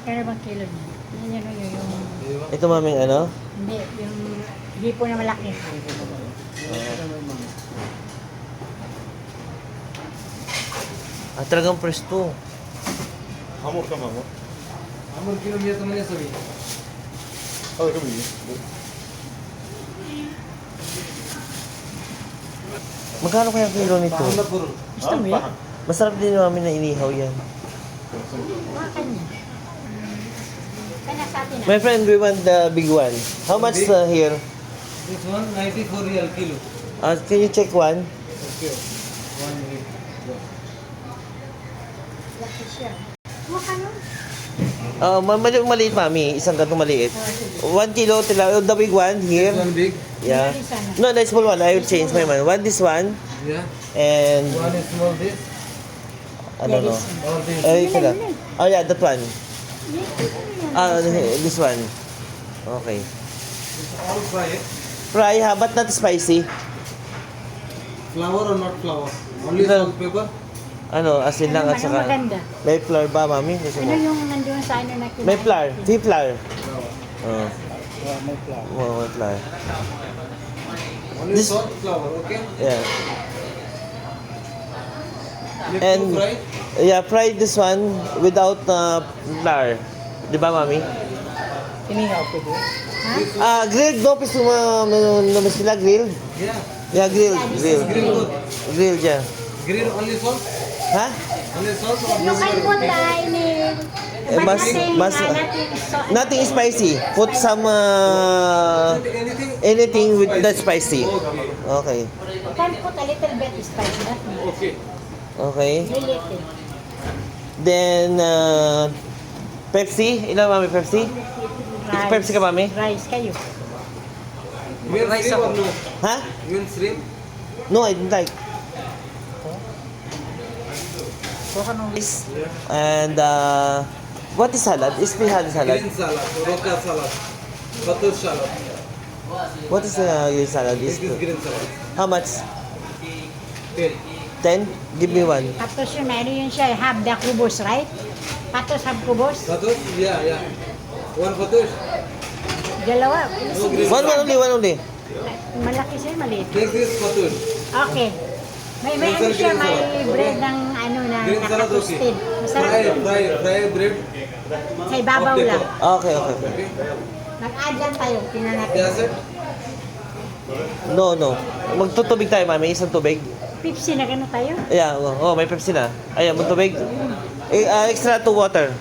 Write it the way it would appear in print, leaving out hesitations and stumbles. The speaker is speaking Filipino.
Kaya bang kilo niya? Yan yung... Ito maming ano? Hindi, yung hipo na malaki. Talagang presto. Hamur ka, hamur. Hamur kilo niya naman niya sabi. Kami. Magkano kaya kilo nito? Gusto mo yun? Masarap din namin na inihaw yan. Makan niya. Kaya sa atin My friend, we want the big one. How much here? This one 94 real kilo. Can you check one? Okay. One week. laki siya. Makan mo. Maliit mami. Isang gantong maliit. 1 kilo, the big one here. This one big. Yeah. No, the small one. I will change my mind. One this one. Yeah. And One is small this. ano no? Or this. Ito na. Oh yeah, that one. This one. Okay. It's all fry. Fry, but not spicy. Flour or not flour? Only No. salt, pepper. Ano, asin lang at Ano saka... maganda? May flour ba, mami? Gusto Ano mo? yung nandun sa ano na kinain? May flour. May flour. Oh, May flour. may flour. Only This- salt, flour. Okay. Yeah. Need And- to fry. Yeah, fry this one without flour. Di ba, mami? Inihaw ko po. Grilled no? Pisto naman sila, grilled? Yeah. Yeah, grilled. Grilled. Grill good. Grilled, yeah. Grill only salt. Ha? Only salt or You can put the Nothing spicy. Put some anything. anything with that spicy. Okay. Okay. You can put a little bit spice, not much. Okay. Okay. Really little. Then, Pepsi. Ilan, mami, Pepsi? Pepsi ka, mami? Rice kayo. You want shrimp or no? Ha? You want shrimp? No, I don't like. And what is salad? Is salad? Green salad, roca salad, butter salad. What is your salad? This is green salad. How much? 10. 10? Give me one. Tapos yun, ano yun siya, have the kubos, right? Patos have kubos. Butter? Yeah, yeah. One butter. Dalawa. No green One only, one only. Malaki siya, maliit. Take this butter. Okay. May ano siya, may bread ng ano na Green salad nakatusted. okay. Masarap. Fry bread. Sa ibabaw Okay lang. Okay, okay. Okay. Mag-add lang tayo. Tingnan natin. That's it. No, no. Magtutubig tayo, mami. Isang tubig. Pepsi na gano'n tayo. Yeah, oh, may Pepsi na. Ayan, magtubig. Extra to water.